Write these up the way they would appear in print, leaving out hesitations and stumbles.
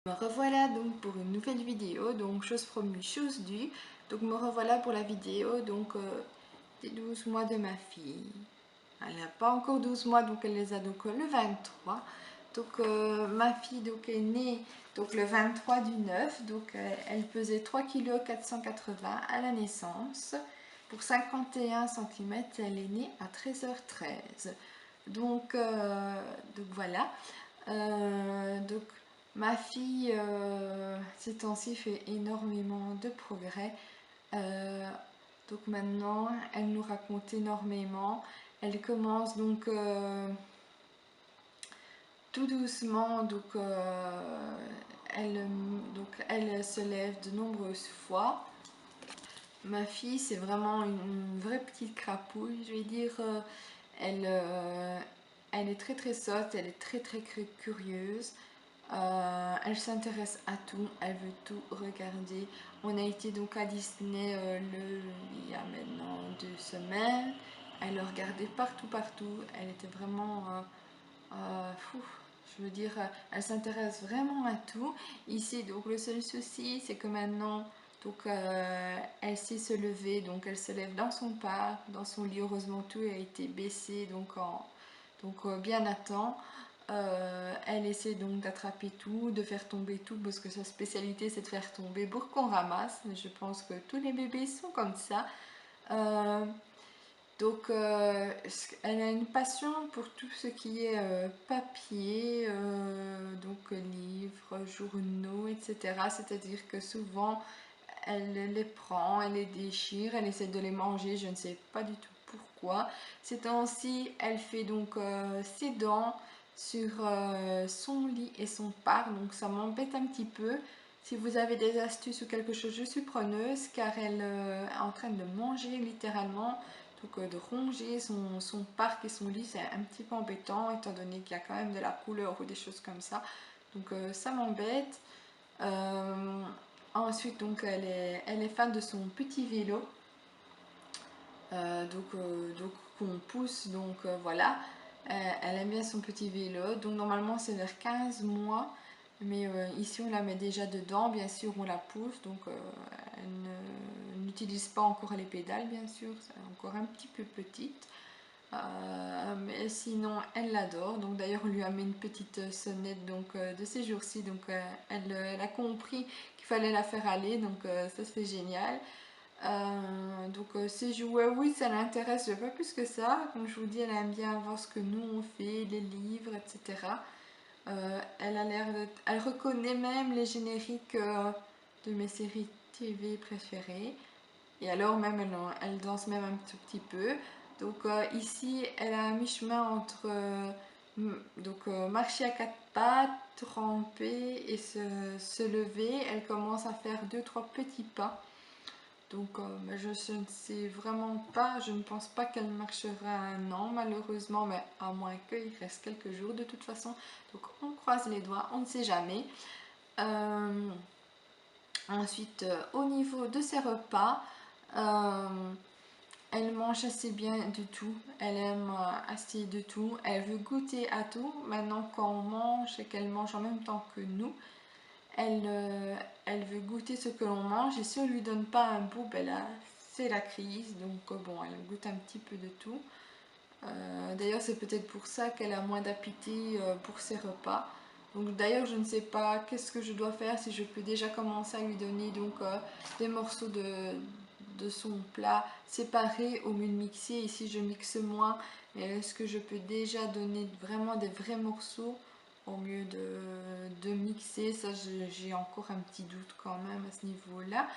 Me revoilà donc pour une nouvelle vidéo, donc chose promise, chose due. Donc me revoilà pour la vidéo des 12 mois de ma fille. Elle n'a pas encore 12 mois, donc elle les a donc le 23. Ma fille donc est née donc le 23 du 9, donc elle pesait 3,480 kg à la naissance. Pour 51 cm, elle est née à 13h13. Donc voilà. Donc ma fille ces temps-ci fait énormément de progrès. Euh, donc maintenant elle nous raconte énormément. Elle commence tout doucement, elle se lève de nombreuses fois. Ma fille, c'est vraiment une vraie petite crapouille, je vais dire. Elle, euh, Elle est très très sotte, elle est très très curieuse. Elle s'intéresse à tout, elle veut tout regarder. On a été donc à Disney il y a maintenant 2 semaines. Elle regardait partout partout. Elle était vraiment fou. Je veux dire, elle s'intéresse vraiment à tout. Ici, donc le seul souci, c'est que maintenant, elle sait se lever, donc elle se lève dans son parc, dans son lit. Heureusement, tout a été baissé, bien à temps. Elle essaie donc d'attraper tout, de faire tomber tout, parce que sa spécialité, c'est de faire tomber pour qu'on ramasse. Je pense que tous les bébés sont comme ça. Euh, Elle a une passion pour tout ce qui est papier, livres, journaux, etc. C'est-à-dire que souvent, elle les prend, elle les déchire, elle essaie de les manger, je ne sais pas du tout pourquoi. Ces temps-ci, elle fait ses dents sur son lit et son parc, donc ça m'embête un petit peu. Si vous avez des astuces ou quelque chose, je suis preneuse, car elle est en train de manger littéralement. De ronger son parc et son lit, c'est un petit peu embêtant, étant donné qu'il y a quand même de la couleur ou des choses comme ça. Ça m'embête. Euh, Ensuite, elle est fan de son petit vélo. Qu'on pousse, voilà. Elle aime bien son petit vélo. Donc normalement c'est vers 15 mois. Mais ici on la met déjà dedans. Bien sûr on la pousse. Elle n'utilise pas encore les pédales, bien sûr. C'est encore un petit peu petite. Mais sinon elle l'adore. Donc d'ailleurs on lui a mis une petite sonnette de ces jours-ci. Elle a compris qu'il fallait la faire aller. Ça c'est génial. Ces jouets, oui, ça l'intéresse, pas plus que ça. Comme je vous dis, elle aime bien voir ce que nous on fait, les livres, etc. Elle reconnaît même les génériques de mes séries TV préférées. Et alors même, elle danse même un tout petit peu. Ici, elle a un mi-chemin entre marcher à quatre pattes, ramper et se lever. Elle commence à faire deux, trois petits pas. Mais je ne sais vraiment pas, je ne pense pas qu'elle marchera un an malheureusement, mais à moins qu'il reste quelques jours de toute façon. Donc on croise les doigts, on ne sait jamais. Euh, Ensuite, au niveau de ses repas, euh, elle mange assez bien de tout, elle aime assez de tout, elle veut goûter à tout. Maintenant quand on mange et qu'elle mange en même temps que nous, elle veut goûter ce que l'on mange, et si on lui donne pas un bout, ben là, c'est la crise. Elle goûte un petit peu de tout. D'ailleurs, c'est peut-être pour ça qu'elle a moins d'appétit pour ses repas. Donc d'ailleurs, je ne sais pas qu'est-ce que je dois faire, si je peux déjà commencer à lui donner des morceaux de son plat séparés au lieu de mixer. Ici, je mixe moins, mais est-ce que je peux déjà donner vraiment des vrais morceaux au mieux de mixer? Ça, j'ai encore un petit doute quand même à ce niveau-là.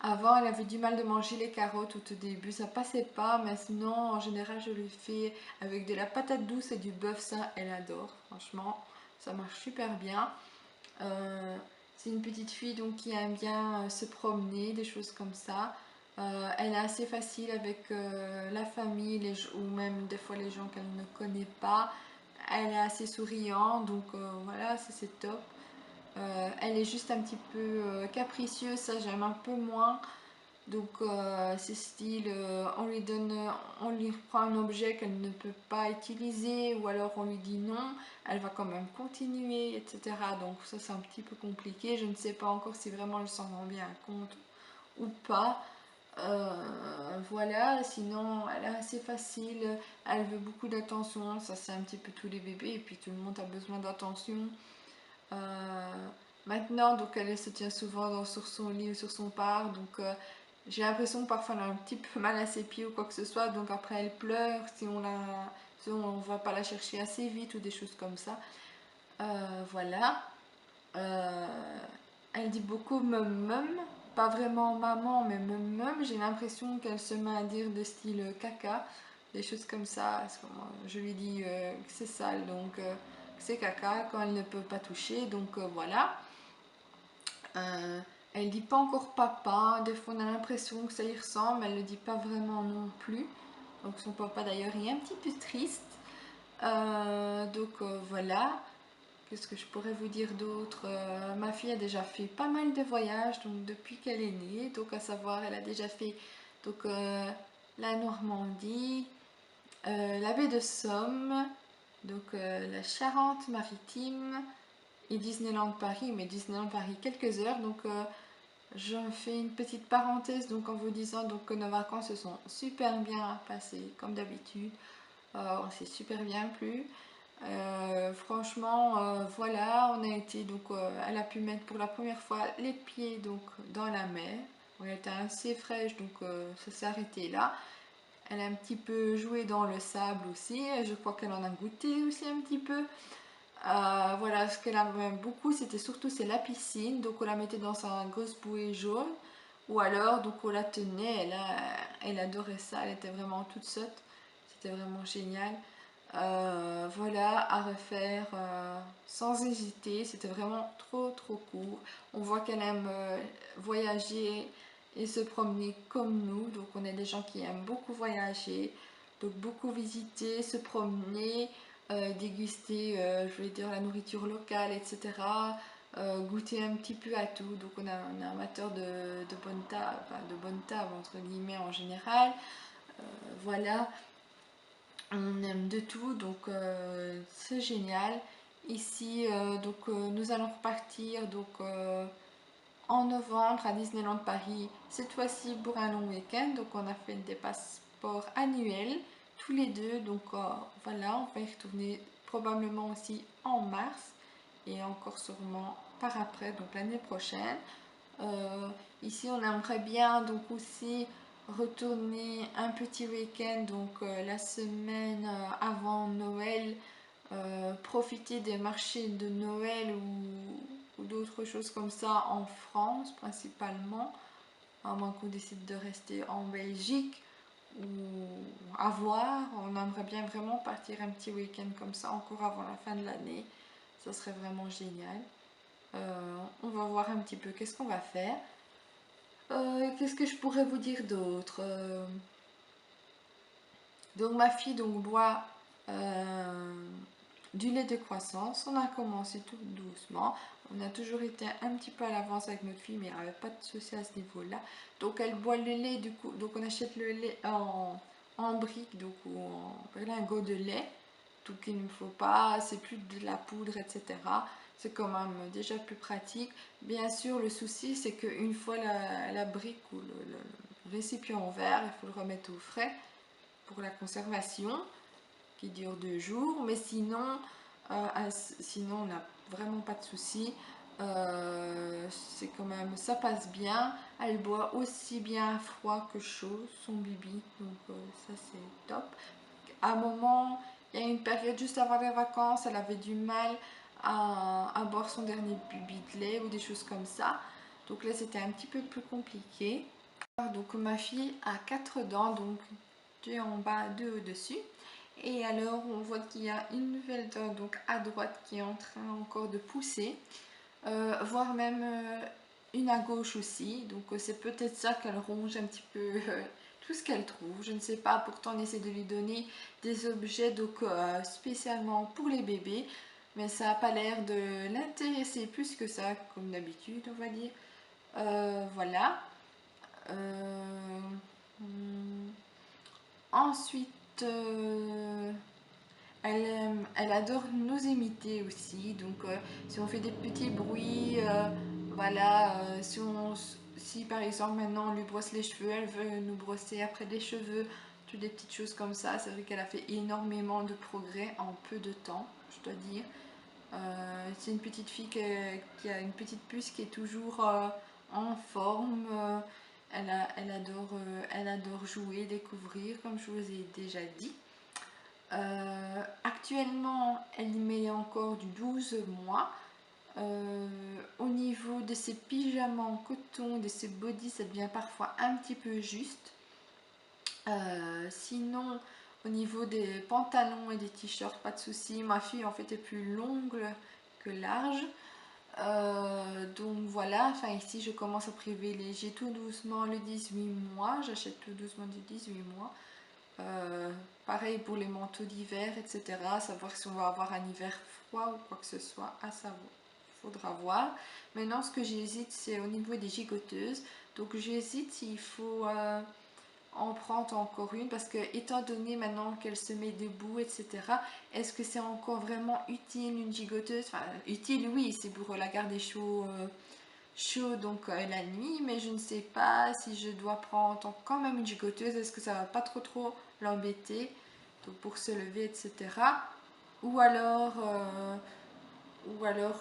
Avant, elle avait du mal de manger les carottes au tout début, ça passait pas, mais sinon, en général, je lui fais avec de la patate douce et du bœuf, ça, elle adore, franchement, ça marche super bien. C'est une petite fille qui aime bien se promener, des choses comme ça. Elle est assez facile avec la famille ou même des fois les gens qu'elle ne connaît pas. Elle est assez souriante, voilà, ça c'est top. Elle est juste un petit peu capricieuse, ça j'aime un peu moins. Donc c'est style, on lui reprend un objet qu'elle ne peut pas utiliser, ou alors on lui dit non, elle va quand même continuer, etc. Donc ça c'est un petit peu compliqué, je ne sais pas encore si vraiment elle s'en rend bien compte ou pas. Voilà, sinon elle est assez facile, elle veut beaucoup d'attention, ça c'est un petit peu tous les bébés, et puis tout le monde a besoin d'attention. Maintenant, donc elle se tient souvent sur son lit ou sur son part, donc j'ai l'impression que parfois elle a un petit peu mal à ses pieds ou quoi que ce soit, donc après elle pleure si on va pas la chercher assez vite ou des choses comme ça. Voilà. Euh, Elle dit beaucoup mum mum, pas vraiment maman, mais mum mum. J'ai l'impression qu'elle se met à dire de style caca, des choses comme ça. Parce que moi, je lui dis que c'est sale, donc que c'est caca quand elle ne peut pas toucher, donc voilà. Elle dit pas encore papa, des fois on a l'impression que ça y ressemble, elle le dit pas vraiment non plus. Donc son papa d'ailleurs est un petit peu triste. Voilà. Qu'est-ce que je pourrais vous dire d'autre? Ma fille a déjà fait pas mal de voyages donc depuis qu'elle est née. Donc à savoir, elle a déjà fait donc, la Normandie, la baie de Somme, donc la Charente-Maritime et Disneyland Paris. Mais Disneyland Paris quelques heures. Donc je fais une petite parenthèse donc en vous disant donc, que nos vacances se sont super bien passées comme d'habitude. On s'est super bien plu. Franchement, voilà, on a été donc, elle a pu mettre pour la première fois les pieds donc dans la mer. On était assez fraîche, donc ça s'est arrêté là. Elle a un petit peu joué dans le sable aussi. Je crois qu'elle en a goûté aussi un petit peu. Voilà, ce qu'elle aimait beaucoup, c'était surtout c'est la piscine. Donc on la mettait dans sa grosse bouée jaune. Ou alors, donc on la tenait. Elle adorait ça. Elle était vraiment toute sotte. C'était vraiment génial. Voilà, à refaire sans hésiter. C'était vraiment trop trop court. On voit qu'elle aime voyager et se promener comme nous. Donc on est des gens qui aiment beaucoup voyager, donc beaucoup visiter, se promener, déguster, je vais dire, la nourriture locale, etc. Goûter un petit peu à tout. Donc on est amateur de bonne table, enfin, de bonne table entre guillemets en général. Voilà, on aime de tout, donc c'est génial. Ici, nous allons repartir donc en novembre à Disneyland Paris, cette fois-ci pour un long week-end. Donc on a fait des passeports annuels tous les deux. Donc voilà, on va y retourner probablement aussi en mars et encore sûrement par après, donc l'année prochaine. Ici, on aimerait bien donc aussi retourner un petit week-end, donc la semaine avant Noël, profiter des marchés de Noël ou d'autres choses comme ça en France principalement, à moins qu'on décide de rester en Belgique ou à voir. On aimerait bien vraiment partir un petit week-end comme ça encore avant la fin de l'année, ça serait vraiment génial. On va voir un petit peu qu'est-ce qu'on va faire. Qu'est-ce que je pourrais vous dire d'autre? Donc ma fille donc boit du lait de croissance. On a commencé tout doucement. On a toujours été un petit peu à l'avance avec notre fille, mais il n'y avait pas de souci à ce niveau-là. Donc elle boit le lait, du coup, donc on achète le lait en briques, donc ou en lingot de lait. Donc il ne faut pas, c'est plus de la poudre, etc. C'est quand même déjà plus pratique. Bien sûr, le souci, c'est qu'une fois la brique ou le récipient en verre, il faut le remettre au frais pour la conservation qui dure 2 jours. Mais sinon on n'a vraiment pas de souci. C'est quand même, ça passe bien. Elle boit aussi bien froid que chaud, son bibi. Donc ça c'est top. À un moment, il y a une période juste avant les vacances, elle avait du mal à boire son dernier bibi de lait ou des choses comme ça. Donc là, c'était un petit peu plus compliqué. Donc ma fille a 4 dents, donc 2 en bas, 2 au-dessus. Et alors, on voit qu'il y a une nouvelle dent donc à droite qui est en train encore de pousser, voire même une à gauche aussi. Donc c'est peut-être ça qu'elle ronge un petit peu tout ce qu'elle trouve. Je ne sais pas, pourtant on essaie de lui donner des objets donc spécialement pour les bébés. Mais ça n'a pas l'air de l'intéresser plus que ça, comme d'habitude on va dire. Voilà. Euh, hmm, Ensuite, elle adore nous imiter aussi. Donc, si on fait des petits bruits, voilà, si par exemple maintenant on lui brosse les cheveux, elle veut nous brosser après les cheveux, toutes des petites choses comme ça. C'est vrai qu'elle a fait énormément de progrès en peu de temps, je dois dire. C'est une petite fille qui a une petite puce qui est toujours en forme. Elle adore jouer, découvrir, comme je vous ai déjà dit. Actuellement, elle met encore du 12 mois. Au niveau de ses pyjamas en coton, de ses bodys, ça devient parfois un petit peu juste. Sinon, au niveau des pantalons et des t-shirts, pas de souci. Ma fille en fait est plus longue que large. Donc voilà, enfin ici je commence à privilégier tout doucement le 18 mois. J'achète tout doucement du 18 mois. Pareil pour les manteaux d'hiver, etc. Savoir si on va avoir un hiver froid ou quoi que ce soit, à savoir. Faudra voir. Maintenant, ce que j'hésite, c'est au niveau des gigoteuses. Donc j'hésite s'il faut en prendre encore une parce que étant donné maintenant qu'elle se met debout, etc. Est-ce que c'est encore vraiment utile une gigoteuse? Enfin, utile, oui, c'est pour la garder chaud donc la nuit, mais je ne sais pas si je dois prendre quand même une gigoteuse. Est-ce que ça va pas trop l'embêter donc pour se lever, etc. Ou alors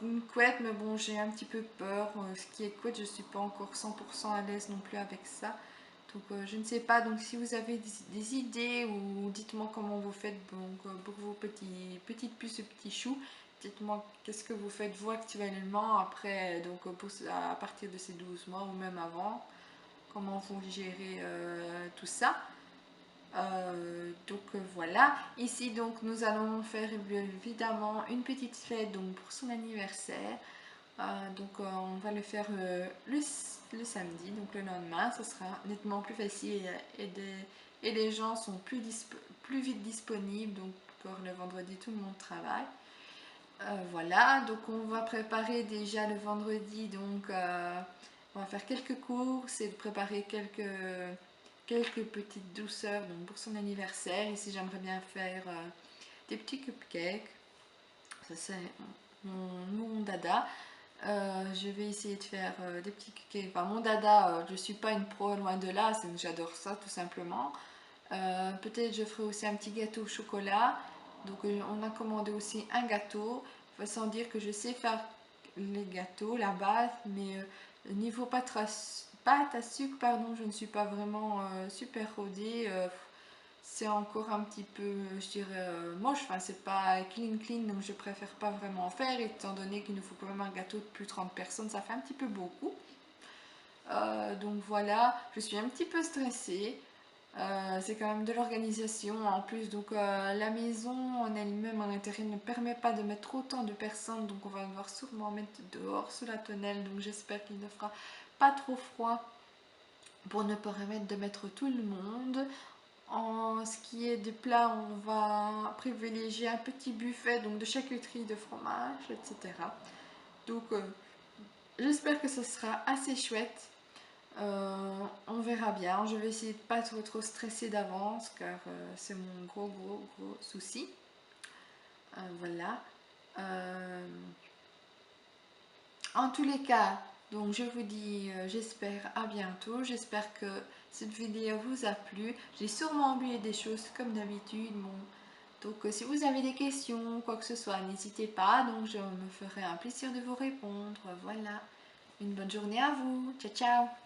une couette, mais bon, j'ai un petit peu peur. Ce qui est couette, je suis pas encore 100% à l'aise non plus avec ça. Donc je ne sais pas, donc si vous avez des idées ou dites-moi comment vous faites donc, pour vos petites puces et petits choux. Dites-moi qu'est-ce que vous faites vous actuellement après, donc à partir de ces 12 mois ou même avant. Comment vous gérez tout ça. Voilà, ici donc nous allons faire évidemment une petite fête donc pour son anniversaire. On va le faire le samedi, donc le lendemain, ça sera nettement plus facile et les gens sont plus vite disponibles, donc pour le vendredi tout le monde travaille. Voilà, donc on va préparer déjà le vendredi, donc on va faire quelques courses et préparer quelques petites douceurs donc pour son anniversaire. Ici j'aimerais bien faire des petits cupcakes, ça c'est mon dada. Je vais essayer de faire des petits cupcakes. Enfin, mon dada, je suis pas une pro, loin de là, j'adore ça tout simplement. Peut-être je ferai aussi un petit gâteau au chocolat. Donc on a commandé aussi un gâteau. Sans dire que je sais faire les gâteaux, la base, mais niveau pâte à sucre, pardon, je ne suis pas vraiment super rodée. C'est encore un petit peu, je dirais, moche. Enfin, c'est pas clean, donc je préfère pas vraiment en faire, étant donné qu'il nous faut quand même un gâteau de plus de 30 personnes, ça fait un petit peu beaucoup. Donc voilà, je suis un petit peu stressée. C'est quand même de l'organisation en plus, donc la maison en elle-même à l'intérieur ne permet pas de mettre autant de personnes, donc on va devoir sûrement mettre dehors sous la tonnelle, donc j'espère qu'il ne fera pas trop froid pour ne pas permettre de mettre tout le monde. En ce qui est des plats, on va privilégier un petit buffet donc de charcuterie, de fromage, etc. Donc j'espère que ce sera assez chouette. On verra bien. Je vais essayer de pas être trop stressée d'avance car c'est mon gros souci. Voilà. En tous les cas, donc je vous dis, j'espère à bientôt. J'espère que cette vidéo vous a plu. J'ai sûrement oublié des choses comme d'habitude. Bon. Donc si vous avez des questions, quoi que ce soit, n'hésitez pas. Donc je me ferai un plaisir de vous répondre. Voilà. Une bonne journée à vous. Ciao, ciao.